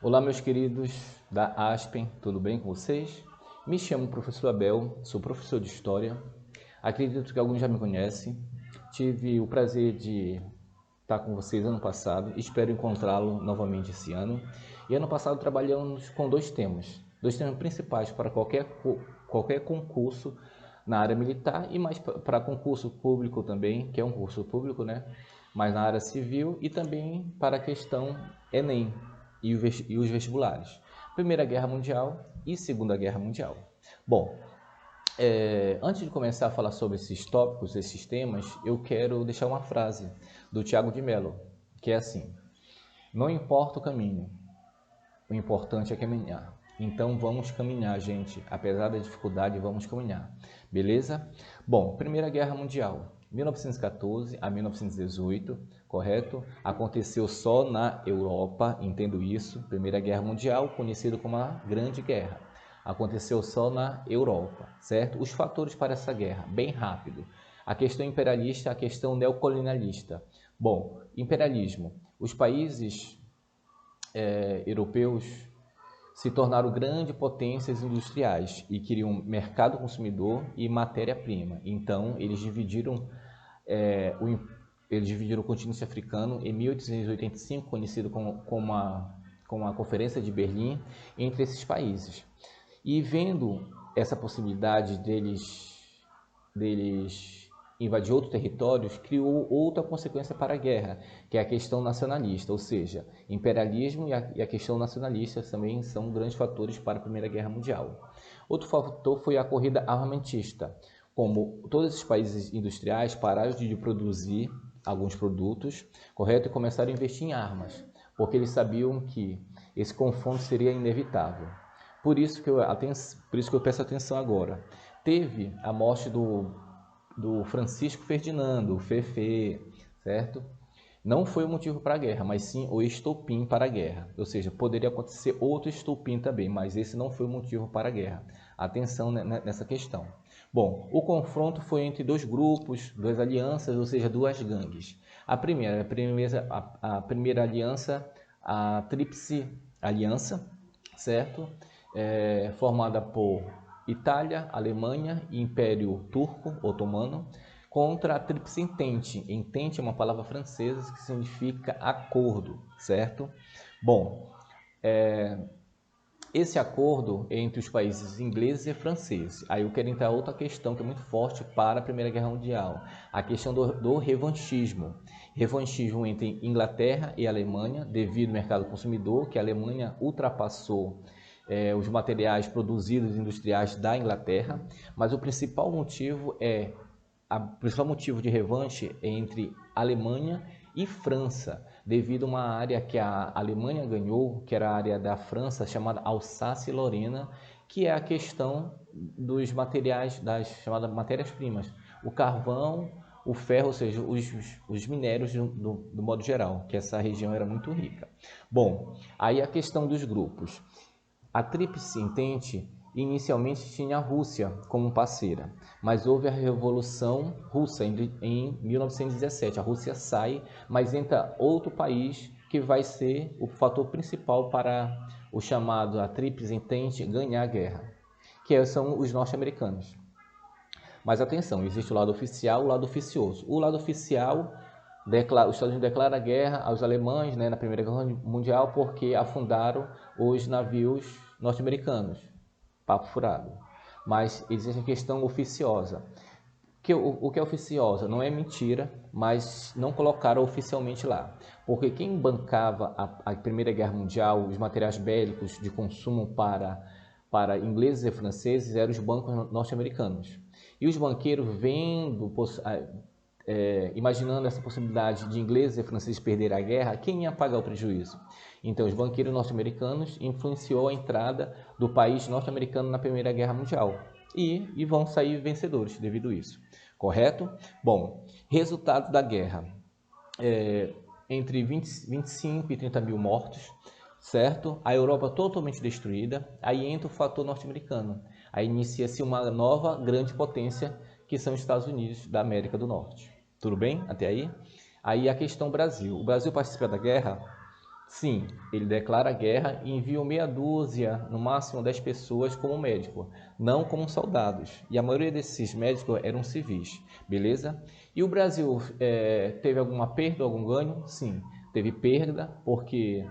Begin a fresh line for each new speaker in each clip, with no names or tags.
Olá, meus queridos da Aspen, tudo bem com vocês? Me chamo professor Abel, sou professor de História. Acredito que alguns já me conhecem. Tive o prazer de estar com vocês ano passado, espero encontrá-lo novamente esse ano. E ano passado trabalhamos com dois temas principais para qualquer concurso na área militar e mais para concurso público também, que é um curso público, né? Mas na área civil e também para a questão Enem e os vestibulares. Primeira Guerra Mundial e Segunda Guerra Mundial. Bom, antes de começar a falar sobre esses tópicos, esses temas, eu quero deixar uma frase do Tiago de Mello, que é assim: não importa o caminho, o importante é caminhar. Então vamos caminhar, gente. Apesar da dificuldade, vamos caminhar. Beleza? Bom, Primeira Guerra Mundial, 1914 a 1918, correto? Aconteceu só na Europa, entendo isso. Primeira Guerra Mundial, conhecido como a Grande Guerra. Aconteceu só na Europa, certo? Os fatores para essa guerra, bem rápido. A questão imperialista, a questão neocolonialista. Bom, imperialismo. Os países europeus se tornaram grandes potências industriais e queriam mercado consumidor e matéria-prima. Então, eles dividiram o continente africano em 1885, conhecido como a Conferência de Berlim, entre esses países. E vendo essa possibilidade deles invadir outros territórios, criou outra consequência para a guerra, que é a questão nacionalista, ou seja, imperialismo e a questão nacionalista também são grandes fatores para a Primeira Guerra Mundial. Outro fator foi a corrida armamentista, como todos esses países industriais pararam de produzir alguns produtos, correto? E começaram a investir em armas, porque eles sabiam que esse confronto seria inevitável. Por isso que eu peço atenção agora. Teve a morte do Francisco Ferdinando, o Fefe, certo? Não foi o motivo para a guerra, mas sim o estopim para a guerra. Ou seja, poderia acontecer outro estopim também, mas esse não foi o motivo para a guerra. Atenção nessa questão. Bom, o confronto foi entre dois grupos, duas alianças, ou seja, duas gangues. A primeira aliança, a Tríplice Aliança, certo? Formada por Itália, Alemanha e Império Turco Otomano, contra a Tríplice Entente. Entente é uma palavra francesa que significa acordo, certo? Bom, esse acordo é entre os países ingleses e franceses. Aí eu quero entrar outra questão que é muito forte para a Primeira Guerra Mundial, a questão do revanchismo. Revanchismo entre Inglaterra e Alemanha, devido ao mercado consumidor, que a Alemanha ultrapassou os materiais produzidos industriais da Inglaterra, mas o principal motivo de revanche é entre Alemanha e França, devido a uma área que a Alemanha ganhou, que era a área da França, chamada Alsácia-Lorena, que é a questão dos materiais, das chamadas matérias-primas, o carvão, o ferro, ou seja, os minérios do modo geral, que essa região era muito rica. Bom, aí a questão dos grupos. A Tríplice Entente inicialmente tinha a Rússia como parceira, mas houve a Revolução Russa em 1917. A Rússia sai, mas entra outro país que vai ser o fator principal para o chamado a Tríplice Entente ganhar a guerra, que são os norte-americanos. Mas atenção, existe o lado oficial e o lado oficioso. O lado oficial, os Estados Unidos declaram guerra aos alemães, né, na Primeira Guerra Mundial, porque afundaram os navios norte-americanos. Papo furado. Mas existe a questão oficiosa. O que é oficiosa? Não é mentira, mas não colocaram oficialmente lá. Porque quem bancava a Primeira Guerra Mundial, os materiais bélicos de consumo para ingleses e franceses, eram os bancos norte-americanos. E os banqueiros imaginando essa possibilidade de ingleses e franceses perderem a guerra, quem ia pagar o prejuízo? Então, os banqueiros norte-americanos influenciou a entrada do país norte-americano na Primeira Guerra Mundial e vão sair vencedores devido a isso, correto? Bom, resultado da guerra, entre 25 e 30 mil mortos, certo? A Europa totalmente destruída, aí entra o fator norte-americano, aí inicia-se uma nova grande potência que são os Estados Unidos da América do Norte. Tudo bem até aí? Aí a questão Brasil. O Brasil participa da guerra? Sim, ele declara guerra e envia meia dúzia, no máximo 10 pessoas como médico, não como soldados. E a maioria desses médicos eram civis, beleza? E o Brasil teve alguma perda, algum ganho? Sim, teve perda, porque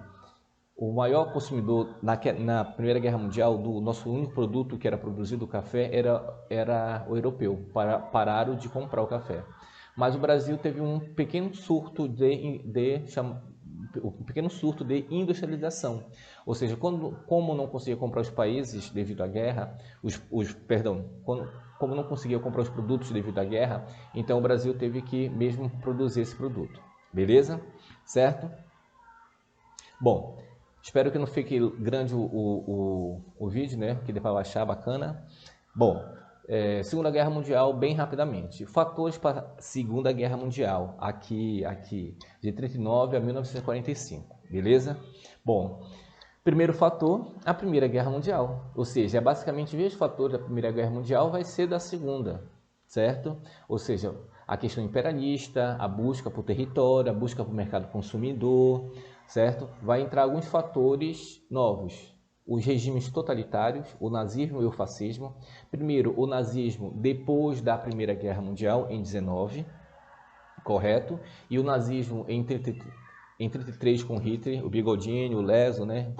o maior consumidor na Primeira Guerra Mundial do nosso único produto que era produzido, o café, era o europeu. Pararam de comprar o café. Mas o Brasil teve um pequeno surto um pequeno surto de industrialização. Ou seja, como não conseguia comprar os países devido à guerra, como não conseguia comprar os produtos devido à guerra, então o Brasil teve que mesmo produzir esse produto. Beleza? Certo? Bom, espero que não fique grande o vídeo, né? Que dê para baixar, bacana. Bom, Segunda Guerra Mundial, bem rapidamente. Fatores para a Segunda Guerra Mundial, aqui, de 39 a 1945, beleza? Bom, primeiro fator, a Primeira Guerra Mundial. Ou seja, basicamente, os fatores da Primeira Guerra Mundial vai ser da Segunda, certo? Ou seja, a questão imperialista, a busca por território, a busca por mercado consumidor, certo? Vai entrar alguns fatores novos. Os regimes totalitários, o nazismo e o fascismo. Primeiro, o nazismo depois da Primeira Guerra Mundial, em 19, correto? E o nazismo em 33 com Hitler, o Bigodinho, o Leso, né?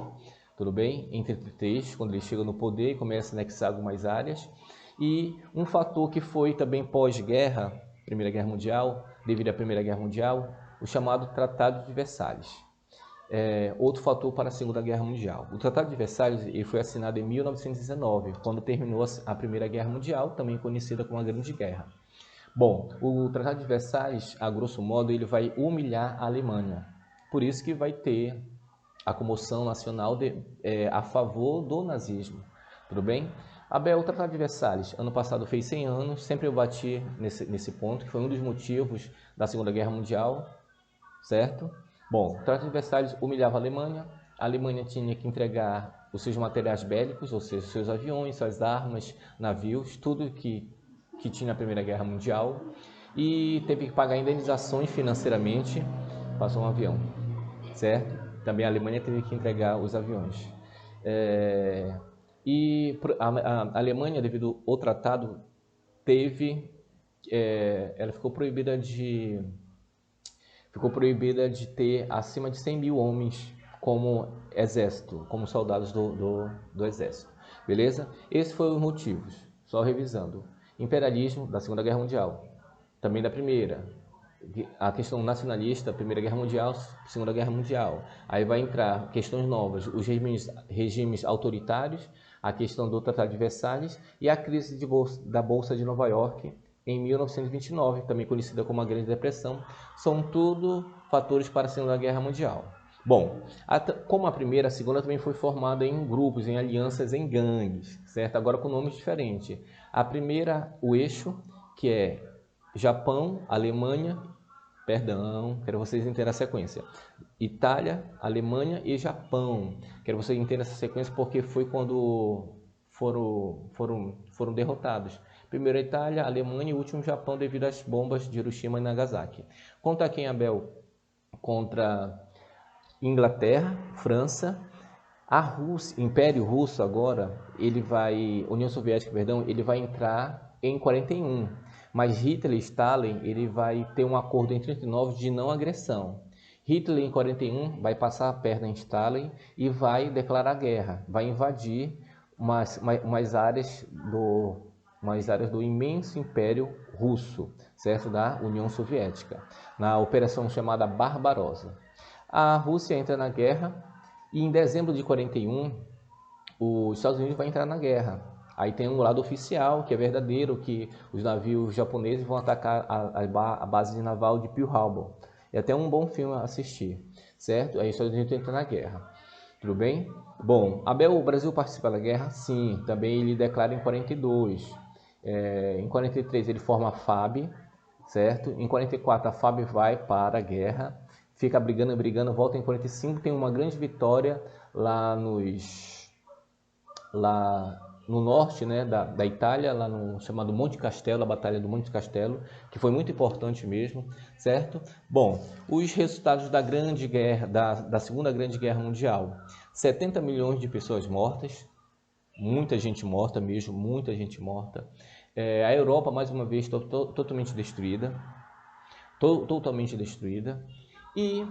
Tudo bem? Em 33, quando ele chega no poder e começa a anexar algumas áreas. E um fator que foi também pós-guerra, Primeira Guerra Mundial, devido à Primeira Guerra Mundial, o chamado Tratado de Versalhes. Outro fator para a Segunda Guerra Mundial. O Tratado de Versalhes ele foi assinado em 1919, quando terminou a Primeira Guerra Mundial, também conhecida como a Grande Guerra. Bom, o Tratado de Versalhes, a grosso modo, ele vai humilhar a Alemanha. Por isso que vai ter a comoção nacional a favor do nazismo. Tudo bem? Abel, o Tratado de Versalhes, ano passado fez 100 anos, sempre eu bati nesse ponto, que foi um dos motivos da Segunda Guerra Mundial, certo? Bom, o Tratado de Versalhes humilhava a Alemanha tinha que entregar os seus materiais bélicos, ou seja, seus aviões, suas armas, navios, tudo que tinha na Primeira Guerra Mundial, e teve que pagar indenizações financeiramente, passou um avião, certo? Também a Alemanha teve que entregar os aviões. E a Alemanha, devido ao tratado, ela ficou proibida de ter acima de 100 mil homens como exército, como soldados do exército. Beleza? Esses foram os motivos. Só revisando. Imperialismo da Segunda Guerra Mundial. Também da Primeira. A questão nacionalista, Primeira Guerra Mundial, Segunda Guerra Mundial. Aí vai entrar questões novas, os regimes autoritários, a questão do Tratado de Versalhes e a crise da Bolsa de Nova York, em 1929, também conhecida como a Grande Depressão, são tudo fatores para a Segunda Guerra Mundial. Bom, como a primeira, a segunda também foi formada em grupos, em alianças, em gangues, certo? Agora com nomes diferentes. A primeira, o eixo, que é Japão, Alemanha, quero vocês entenderem a sequência. Itália, Alemanha e Japão. Quero vocês entenderem essa sequência porque foi quando foram derrotados. Primeiro a Itália, a Alemanha e o último Japão devido às bombas de Hiroshima e Nagasaki. Contra quem, Abel? Contra Inglaterra, França, a Rússia, Império Russo agora, União Soviética, perdão, ele vai entrar em 41. Mas Hitler e Stalin, ele vai ter um acordo em 39 de não agressão. Hitler em 41 vai passar a perna em Stalin e vai declarar guerra, vai invadir umas áreas do imenso Império Russo, certo? Da União Soviética, na operação chamada Barbarossa. A Rússia entra na guerra e em dezembro de 41 os Estados Unidos vai entrar na guerra. Aí tem um lado oficial, que é verdadeiro, que os navios japoneses vão atacar a base naval de Pearl Harbor. É até um bom filme a assistir, certo? Aí os Estados Unidos entram na guerra. Tudo bem? Bom, Abel, o Brasil participa da guerra? Sim, também ele declara em 42. Em 43 ele forma a FAB, certo? Em 44 a FAB vai para a guerra, fica brigando, volta em 45, tem uma grande vitória lá no norte, né, da Itália, lá no chamado Monte Castelo, a Batalha do Monte Castelo, que foi muito importante mesmo, certo? Bom, os resultados da Grande Guerra, da Segunda Grande Guerra Mundial: 70 milhões de pessoas mortas, muita gente morta mesmo, muita gente morta. A Europa, mais uma vez, totalmente destruída, totalmente destruída, e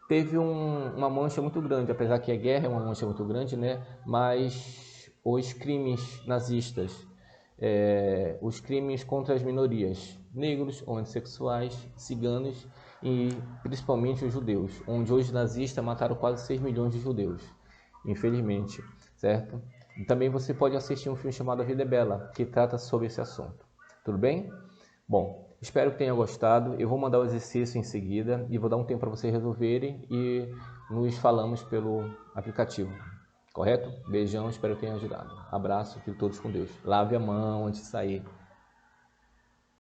teve uma mancha muito grande, apesar que a guerra é uma mancha muito grande, né? Mas os crimes nazistas, os crimes contra as minorias, negros, homossexuais, ciganos e principalmente os judeus, onde os nazistas mataram quase 6 milhões de judeus, infelizmente, certo? E também você pode assistir um filme chamado A Vida é Bela, que trata sobre esse assunto. Tudo bem? Bom, espero que tenha gostado. Eu vou mandar o exercício em seguida e vou dar um tempo para vocês resolverem e nos falamos pelo aplicativo. Correto? Beijão, espero que tenha ajudado. Abraço, fiquem todos com Deus. Lave a mão antes de sair.